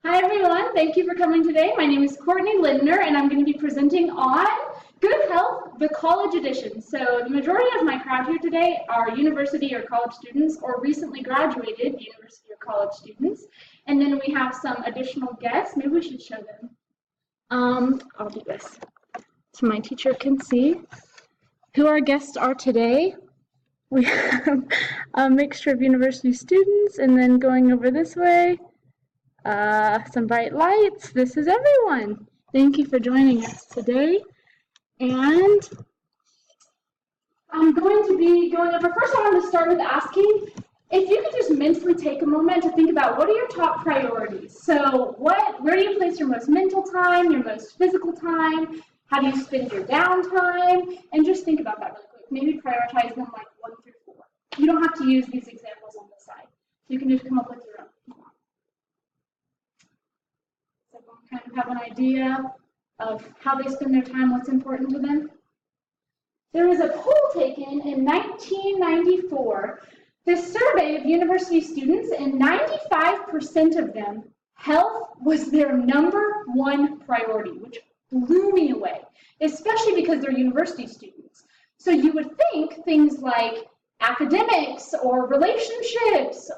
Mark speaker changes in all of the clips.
Speaker 1: Hi everyone, thank you for coming today. My name is Courtney Lindner and I'm going to be presenting on Good Health, the college edition. So the majority of my crowd here today are university or college students or recently graduated university or college students. And then we have some additional guests. Maybe we should show them. I'll do this so my teacher can see who our guests are today. We have a mixture of university students, and then going over this way, some bright lights. This is everyone. Thank you for joining us today. And I'm going to be going over, first I want to start with asking if you could just mentally take a moment to think about what are your top priorities. So where do you place your most mental time, your most physical time? How do you spend your downtime? And just think about that really quick. Maybe prioritize them like 1 through 4. You don't have to use these examples on the side. You can just come up with your own. So everyone kind of have an idea of how they spend their time, what's important to them. There was a poll taken in 1994. This survey of university students, and 95% of them, health was their #1 priority, which blew me away, especially because they're university students. So you would think things like academics or relationships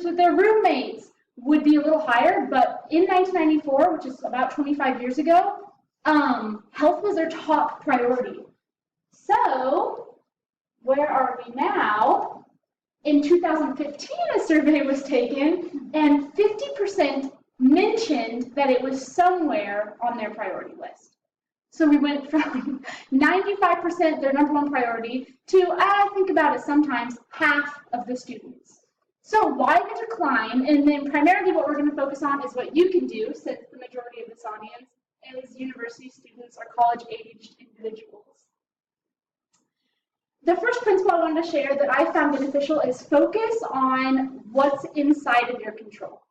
Speaker 1: with their roommates would be a little higher, but in 1994, which is about 25 years ago, health was their top priority. So where are we now? In 2015, a survey was taken, and 50% mentioned that it was somewhere on their priority list. So we went from 95% their #1 priority to, I think about it sometimes, half of the students. So why the decline? And then primarily what we're going to focus on is what you can do, since the majority of this audience is university students or college-aged individuals. The first principle I wanted to share that I found beneficial is focus on what's inside of your control.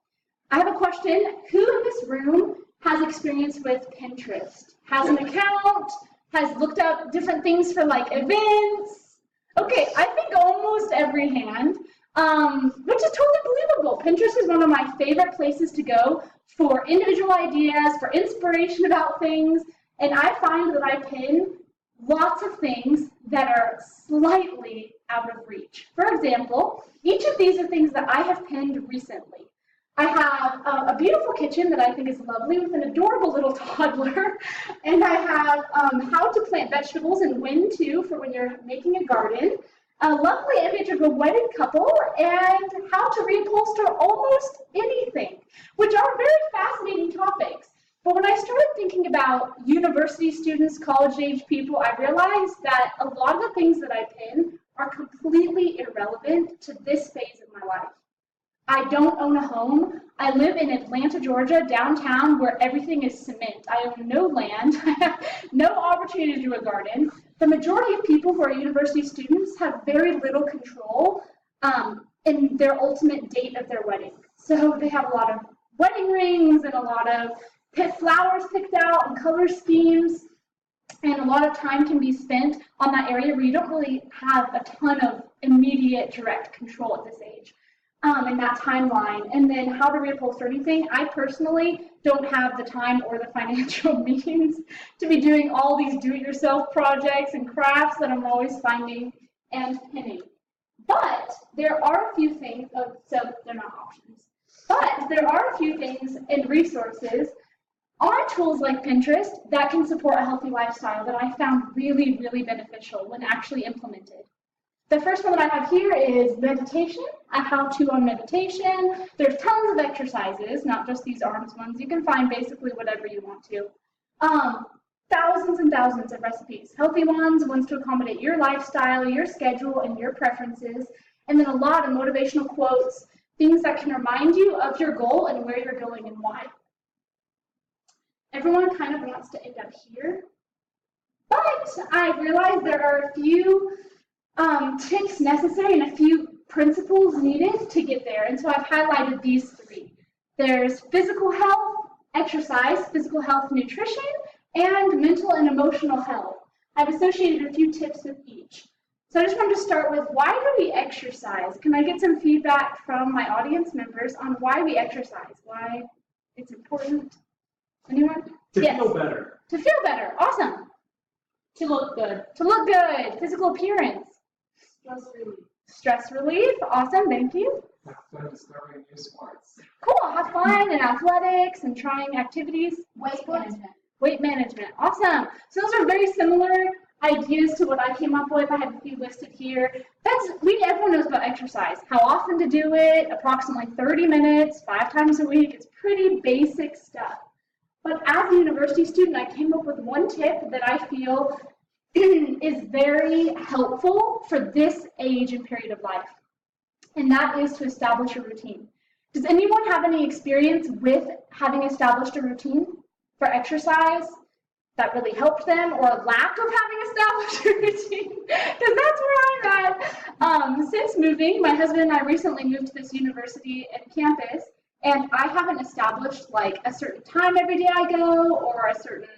Speaker 1: I have a question. Who in this room has experience with Pinterest? Has an account? Has looked up different things for like events? Okay, I think almost every hand, which is totally believable. Pinterest is one of my favorite places to go for individual ideas, for inspiration about things, and I find that I pin lots of things that are slightly out of reach. For example, each of these are things that I have pinned recently. I have a beautiful kitchen that I think is lovely with an adorable little toddler, and I have how to plant vegetables and when to for when you're making a garden, a lovely image of a wedded couple, and how to reupholster almost anything, which are very fascinating topics. But when I started thinking about university students, college-age people, I realized that a lot of the things that I pin are completely irrelevant to this phase of my life. I don't own a home. I live in Atlanta, Georgia, downtown, where everything is cement. I own no land. I have no opportunity to do a garden. The majority of people who are university students have very little control in their ultimate date of their wedding. So they have a lot of wedding rings and a lot of flowers picked out and color schemes, and a lot of time can be spent on that area where you don't really have a ton of immediate direct control at this age. In that timeline, and then how to reupholster anything. I personally don't have the time or the financial means to be doing all these do-it-yourself projects and crafts that I'm always finding and pinning. But there are a few things, so they're not options, but there are a few things and resources on tools like Pinterest that can support a healthy lifestyle that I found really, really beneficial when actually implemented. The first one that I have here is meditation, a how-to on meditation. There's tons of exercises, not just these arms ones. You can find basically whatever you want to. Thousands and thousands of recipes, healthy ones to accommodate your lifestyle, your schedule, and your preferences. And then a lot of motivational quotes, things that can remind you of your goal and where you're going and why. Everyone kind of wants to end up here, but I realized there are a few tips necessary and a few principles needed to get there. And so I've highlighted these 3. There's physical health, exercise, physical health, nutrition, and mental and emotional health. I've associated a few tips with each. So I just wanted to start with, why do we exercise? Can I get some feedback from my audience members on why we exercise? Why it's important? Anyone?
Speaker 2: To feel better.
Speaker 1: To feel better. Awesome.
Speaker 3: To look good.
Speaker 1: To look good. Physical appearance.
Speaker 3: Stress relief.
Speaker 1: Stress relief. Awesome. Thank you.
Speaker 2: Have fun discovering new sports.
Speaker 1: Cool. Have fun in athletics and trying activities.
Speaker 3: Weight management.
Speaker 1: Weight management. Awesome. So those are very similar ideas to what I came up with. I have a few listed here. Everyone knows about exercise. How often to do it, approximately 30 minutes, 5 times a week. It's pretty basic stuff. But as a university student, I came up with one tip that I feel is very helpful for this age and period of life. And that is to establish a routine. Does anyone have any experience with having established a routine for exercise that really helped them, or a lack of having established a routine? Because that's where I'm at. Since moving, my husband and I recently moved to this university and campus, and I haven't established like a certain time every day I go, or a certain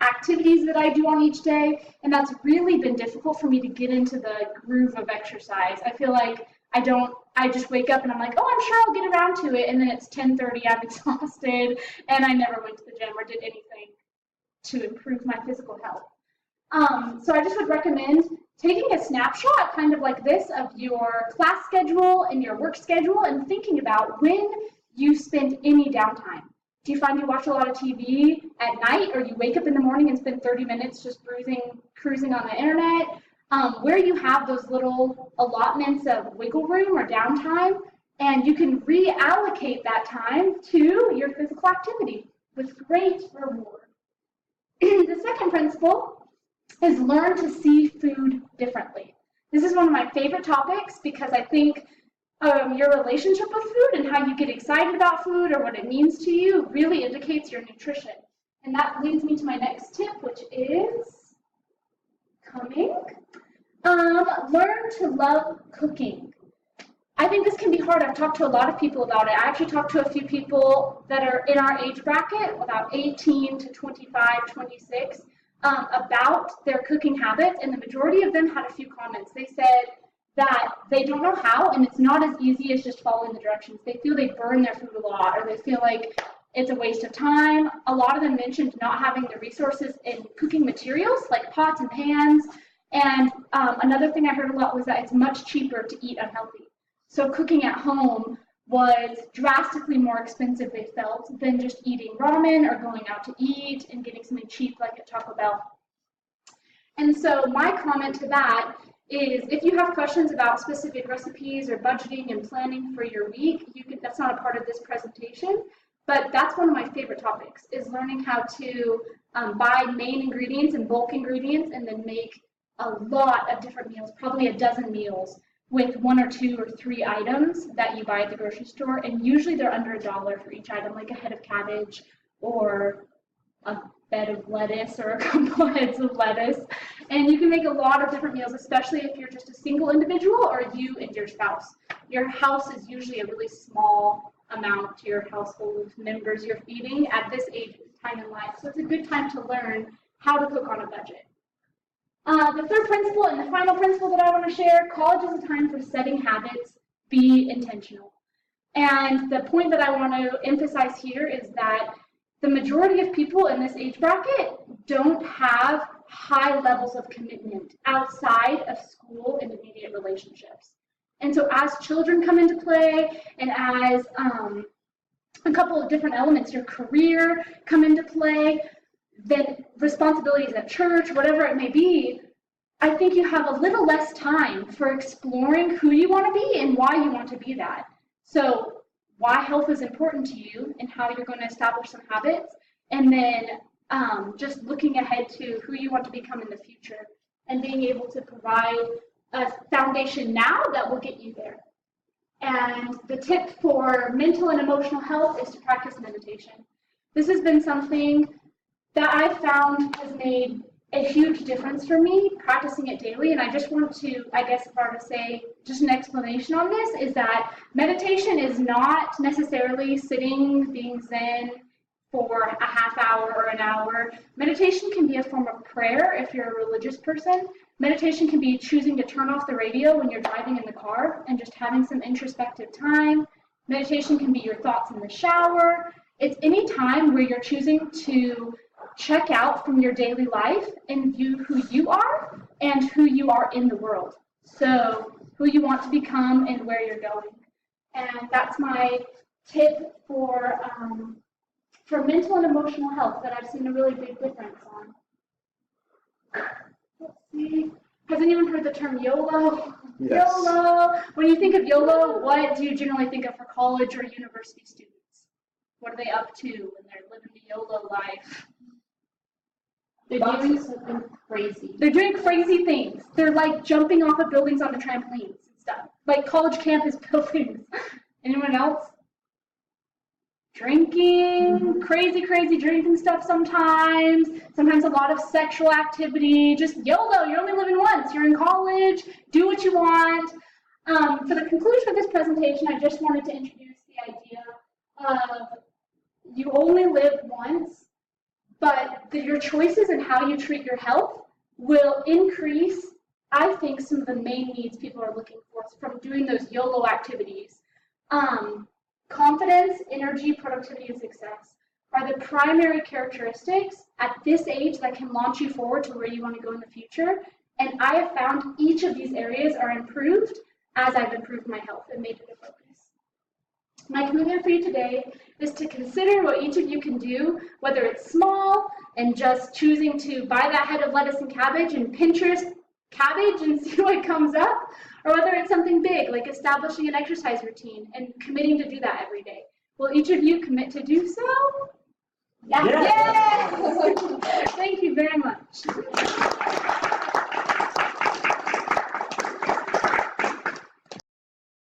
Speaker 1: activities that I do on each day, and that's really been difficult for me to get into the groove of exercise. I feel like I just wake up and I'm like, oh, I'm sure I'll get around to it, and then it's 10:30, I'm exhausted, and I never went to the gym or did anything to improve my physical health. So I just would recommend taking a snapshot kind of like this of your class schedule and your work schedule and thinking about when you spend any downtime. Do you find you watch a lot of TV at night, or you wake up in the morning and spend 30 minutes just cruising on the internet? Where you have those little allotments of wiggle room or downtime, and you can reallocate that time to your physical activity with great reward. The second principle is learn to see food differently. This is one of my favorite topics because I think your relationship with food and how you get excited about food or what it means to you really indicates your nutrition. And that leads me to my next tip, which is coming. Learn to love cooking. I think this can be hard. I've talked to a lot of people about it. I actually talked to a few people that are in our age bracket, about 18 to 25, 26, about their cooking habits, and the majority of them had a few comments. They said that they don't know how, and it's not as easy as just following the directions. They feel they burn their food a lot, or they feel like it's a waste of time. A lot of them mentioned not having the resources in cooking materials, like pots and pans. And another thing I heard a lot was that it's much cheaper to eat unhealthy. So cooking at home was drastically more expensive, they felt, than just eating ramen or going out to eat and getting something cheap like at Taco Bell. And so my comment to that is, if you have questions about specific recipes or budgeting and planning for your week, that's not a part of this presentation, but that's one of my favorite topics, is learning how to buy main ingredients and bulk ingredients and then make a lot of different meals, probably a dozen meals, with 1 or 2 or 3 items that you buy at the grocery store, and usually they're under $1 for each item, like a head of cabbage or a bed of lettuce or a couple heads of lettuce. And you can make a lot of different meals, especially if you're just a single individual or you and your spouse. Your house is usually a really small amount to your household members you're feeding at this age time in life. So it's a good time to learn how to cook on a budget. The third principle and the final principle that I want to share, college is a time for setting habits, be intentional. And the point that I want to emphasize here is that the majority of people in this age bracket don't have high levels of commitment outside of school and immediate relationships. And so as children come into play, and as a couple of different elements, your career come into play, then responsibilities at church, whatever it may be, I think you have a little less time for exploring who you want to be and why you want to be that. So why health is important to you and how you're going to establish some habits, and then just looking ahead to who you want to become in the future and being able to provide a foundation now that will get you there. And the tip for mental and emotional health is to practice meditation. This has been something that I found has made a huge difference for me, practicing it daily. And I just want to, I guess if I were to say just an explanation on this, is that meditation is not necessarily sitting, being zen, for a half hour or an hour. Meditation can be a form of prayer if you're a religious person. Meditation can be choosing to turn off the radio when you're driving in the car and just having some introspective time. Meditation can be your thoughts in the shower. It's any time where you're choosing to check out from your daily life and view who you are and who you are in the world. So who you want to become and where you're going. And that's my tip for mental and emotional health that I've seen a really big difference on. Let's see. Has anyone heard the term YOLO?
Speaker 4: Yes.
Speaker 1: YOLO. When you think of YOLO, what do you generally think of for college or university students? What are they up to when they're living the YOLO life?
Speaker 3: They're doing something crazy.
Speaker 1: They're doing crazy things. They're like jumping off of buildings onto trampolines and stuff. Like college campus buildings. Anyone else? Drinking, crazy drinking stuff sometimes. Sometimes a lot of sexual activity. Just YOLO, you're only living once. You're in college, do what you want. For the conclusion of this presentation, I just wanted to introduce the idea of you only live once, but your choices and how you treat your health will increase, I think, some of the main needs people are looking for from doing those YOLO activities. Confidence, energy, productivity, and success are the primary characteristics at this age that can launch you forward to where you want to go in the future. And I have found each of these areas are improved as I've improved my health and made it a focus. My commitment for you today is to consider what each of you can do, whether it's small and just choosing to buy that head of lettuce and cabbage and Pinterest cabbage and see what comes up, or whether it's something big like establishing an exercise routine and committing to do that every day. Will each of you commit to do so?
Speaker 3: Yeah.
Speaker 1: Yes! Thank you very much.